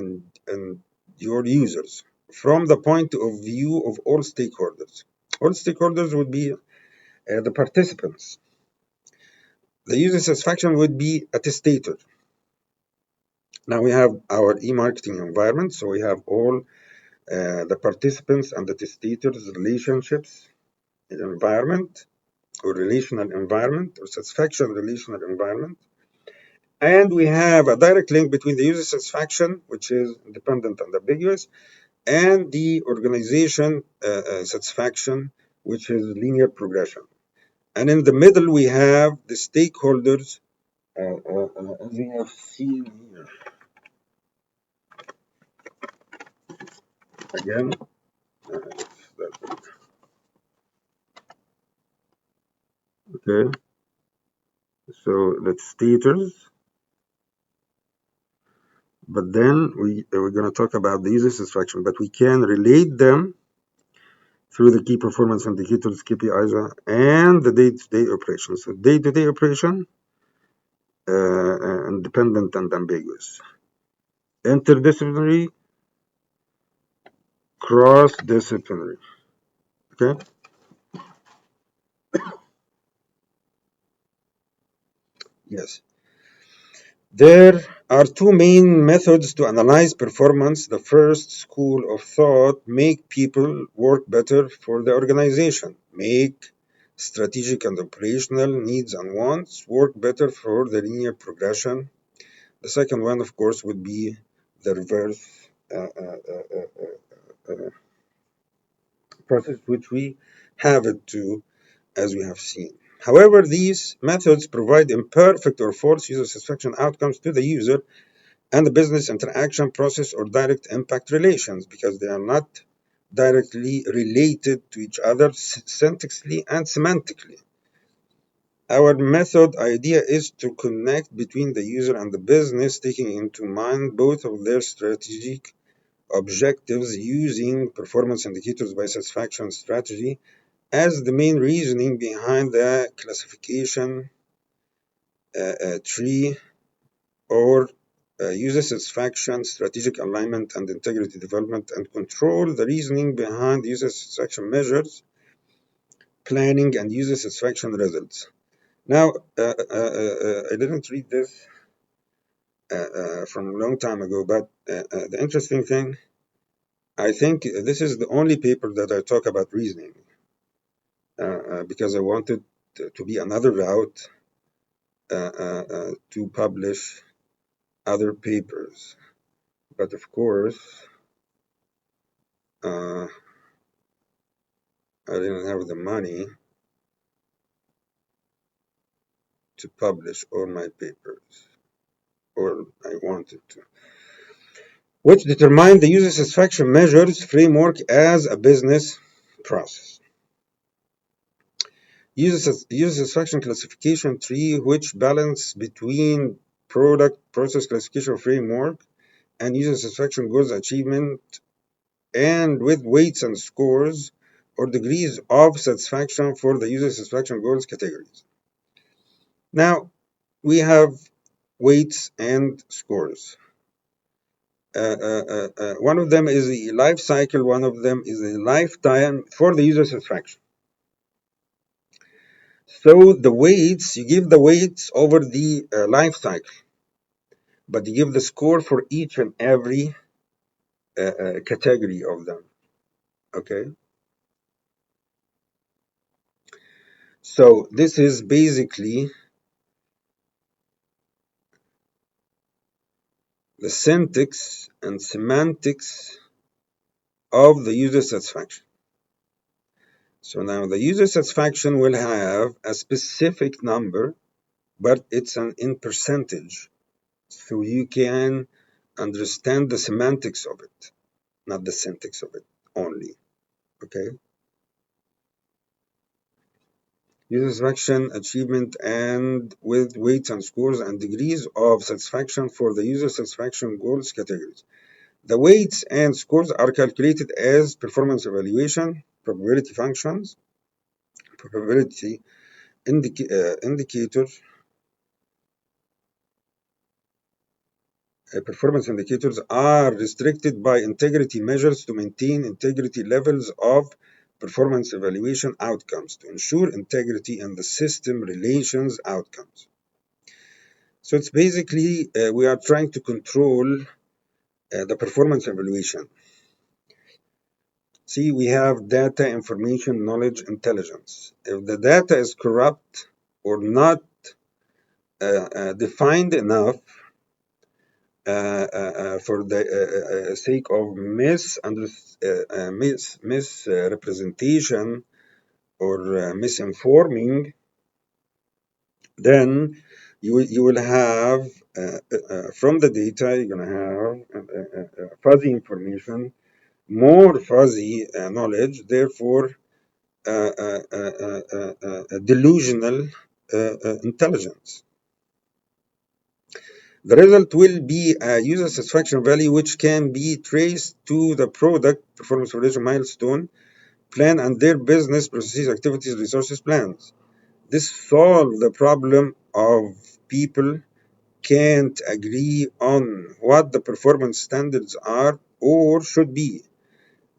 and your users from the point of view of all stakeholders. All stakeholders would be the participants. The user satisfaction would be attestated. Now we have our e-marketing environment, so we have all the participants and the testators relationships in environment or relational environment or satisfaction relational environment. And we have a direct link between the user satisfaction, which is independent and ambiguous, and the organization satisfaction, which is linear progression. And in the middle, we have the stakeholders, as we have seen here. Again, okay, so that's status, but then we're going to talk about the user satisfaction, but we can relate them through the key performance indicators, KPIs, and the day-to-day operation. So day-to-day operation, independent and ambiguous. Interdisciplinary, cross-disciplinary, okay? Yes. There are two main methods to analyze performance. The first school of thought, make people work better for the organization, make strategic and operational needs and wants work better for the linear progression. The second one, of course, would be the reverse process, which we have it too, as we have seen. However, these methods provide imperfect or false user satisfaction outcomes to the user and the business interaction process or direct impact relations because they are not directly related to each other syntaxically and semantically. Our method idea is to connect between the user and the business, taking into mind both of their strategic objectives using performance indicators by satisfaction strategy as the main reasoning behind the classification tree or user satisfaction, strategic alignment, and integrity development, and control the reasoning behind user satisfaction measures, planning, and user satisfaction results. Now, I didn't read this from a long time ago, but the interesting thing, I think this is the only paper that I talk about reasoning because I wanted to be another route to publish other papers. But of course, I didn't have the money to publish all my papers, or I wanted to, which determine the user satisfaction measures framework as a business process. User satisfaction classification tree, which balance between product process classification framework and user satisfaction goals achievement, and with weights and scores or degrees of satisfaction for the user satisfaction goals categories. Now, we have weights and scores. One of them is the life cycle, one of them is the lifetime for the user satisfaction. So the weights, you give the weights over the life cycle, but you give the score for each and every category of them, okay? So this is basically the syntax and semantics of the user satisfaction. So now the user satisfaction will have a specific number, but it's in percentage. So you can understand the semantics of it, not the syntax of it only, okay? User satisfaction achievement and with weights and scores and degrees of satisfaction for the user satisfaction goals categories. The weights and scores are calculated as performance evaluation, probability functions, probability indicator, performance indicators are restricted by integrity measures to maintain integrity levels of performance evaluation outcomes to ensure integrity in the system relations outcomes. So it's basically we are trying to control the performance evaluation. See, we have data, information, knowledge, intelligence. If the data is corrupt or not defined enough for the sake of misrepresentation or misinforming, then you will have from the data you're going to have fuzzy information, more fuzzy knowledge, therefore delusional intelligence. The result will be a user satisfaction value which can be traced to the product performance evaluation milestone plan and their business processes, activities, resources plans. This solves the problem of people can't agree on what the performance standards are or should be.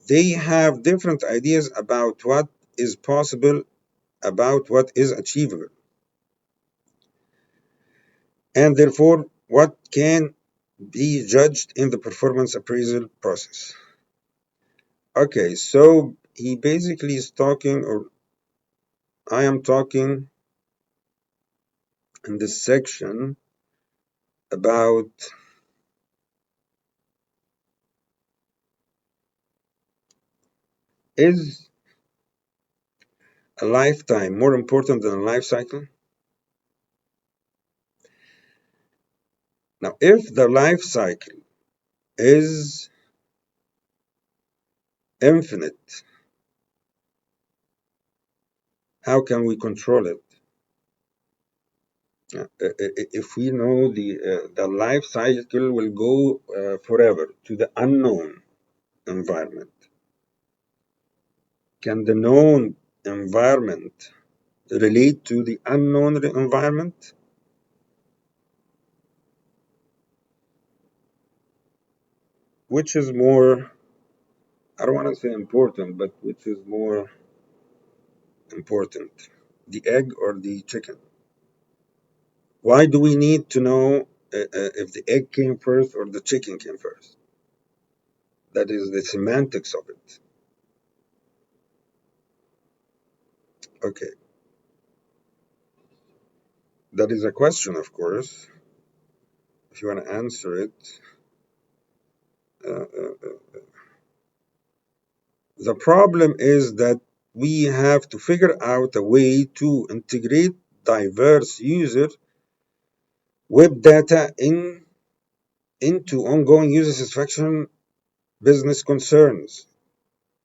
They have different ideas about what is possible, about what is achievable, and therefore what can be judged in the performance appraisal process. Okay, so he basically is talking, or I am talking in this section about is a lifetime more important than a life cycle? Now, if the life cycle is infinite, how can we control it? If we know the life cycle will go forever to the unknown environment, can the known environment relate to the unknown environment? Which is more, I don't want to say important, but which is more important, the egg or the chicken? Why do we need to know if the egg came first or the chicken came first? That is the semantics of it. Okay, that is a question, of course. If you want to answer it, the problem is that we have to figure out a way to integrate diverse user web data into ongoing user satisfaction business concerns.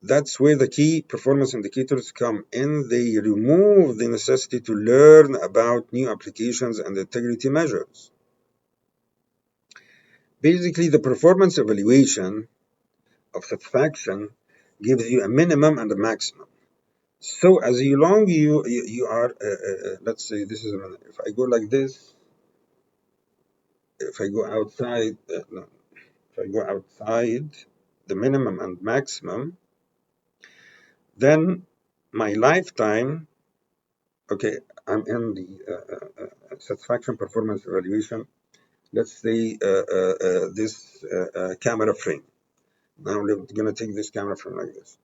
That's where the key performance indicators come in. They remove the necessity to learn about new applications and integrity measures. Basically, the performance evaluation of satisfaction gives you a minimum and a maximum. So as long you are, let's say this is, if I go like this, if I go outside, no, if I go outside the minimum and maximum, then my lifetime, okay, I'm in the satisfaction performance evaluation. Let's say this camera frame. Now we're going to take this camera frame like this.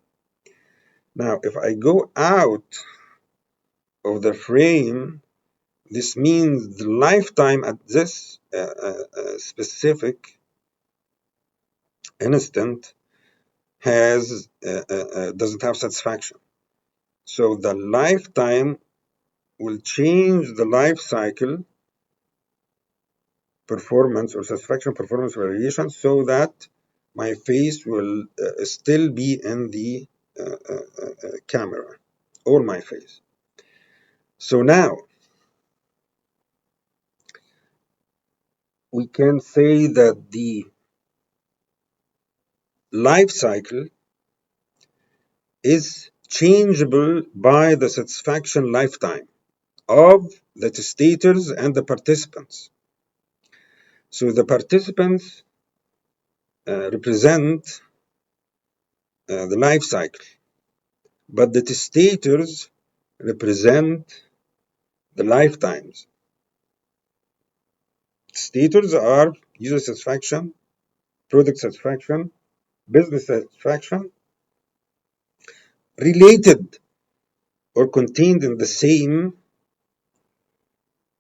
Now, if I go out of the frame, this means the lifetime at this specific instant has doesn't have satisfaction. So the lifetime will change the life cycle performance or satisfaction performance variation so that my face will still be in the camera, or my face. So now we can say that the life cycle is changeable by the satisfaction lifetime of the testators and the participants. So the participants represent the life cycle, but the testators represent the lifetimes. Testators are user satisfaction, product satisfaction, business satisfaction, related or contained in the same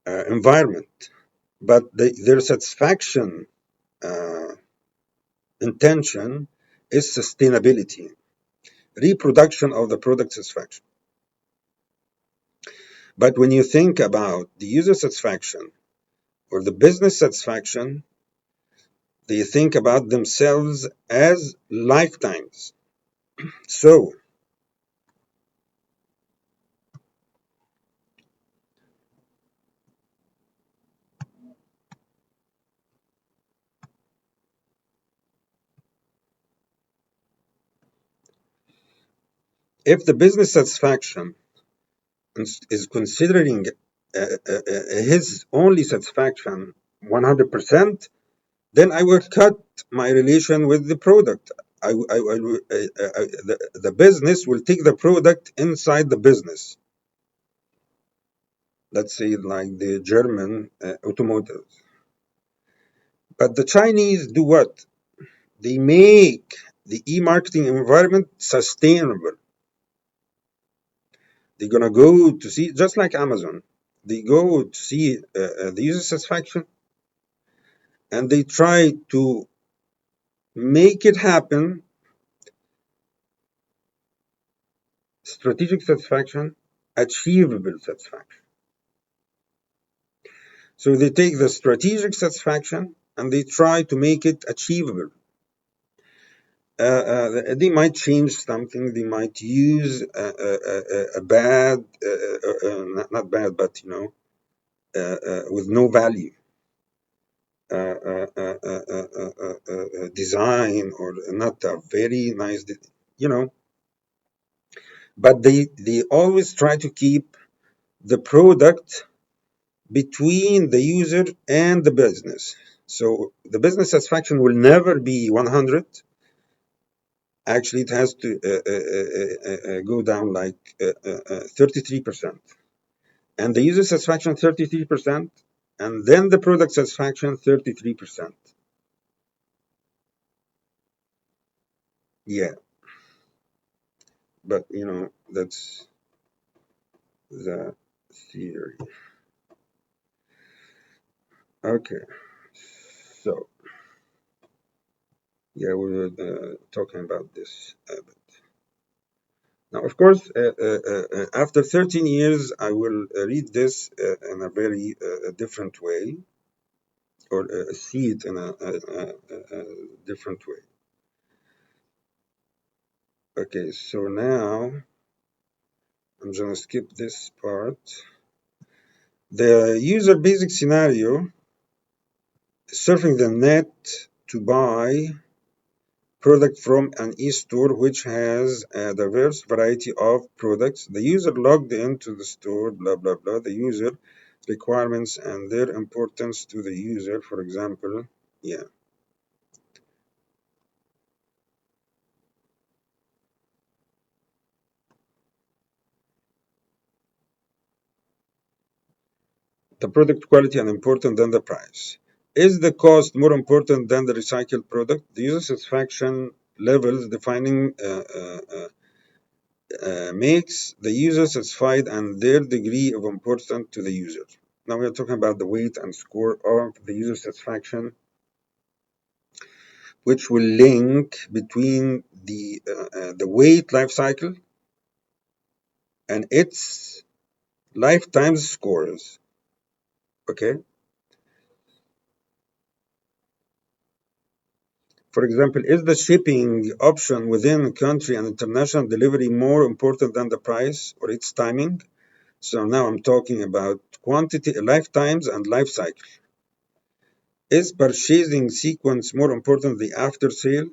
environment, but their satisfaction intention is sustainability, reproduction of the product satisfaction. But when you think about the user satisfaction or the business satisfaction, they think about themselves as lifetimes. So if the business satisfaction is considering his only satisfaction 100%, then I will cut my relation with the product. The business will take the product inside the business. Let's say like the German automotive. But the Chinese do what? They make the e-marketing environment sustainable. They're gonna go to see, just like Amazon, they go to see the user satisfaction, and they try to make it happen. Strategic satisfaction, achievable satisfaction. So they take the strategic satisfaction and they try to make it achievable. They might change something. They might use a bad, not bad, but with no value design, or not a very nice, But they always try to keep the product between the user and the business. So the business satisfaction will never be 100. Actually, it has to go down like 33%. And the user satisfaction 33%, and then the product satisfaction 33%. Yeah. But that's the theory. Okay. So yeah, we were talking about this a bit. Now, of course, after 13 years, I will read this in a very different way, or see it in a different way. Okay, so now I'm going to skip this part. The user basic scenario, surfing the net to buy product from an e-store which has a diverse variety of products. The user logged into the store, blah, blah, blah. The user requirements and their importance to the user, for example. Yeah. The product quality and important than the price. Is the cost more important than the recycled product? The user satisfaction levels defining makes the user satisfied and their degree of importance to the user. Now we are talking about the weight and score of the user satisfaction, which will link between the weight life cycle and its lifetime scores. Okay. For example, is the shipping option within country and international delivery more important than the price or its timing? So now I'm talking about quantity, lifetimes, and life cycle. Is purchasing sequence more important than the after sale?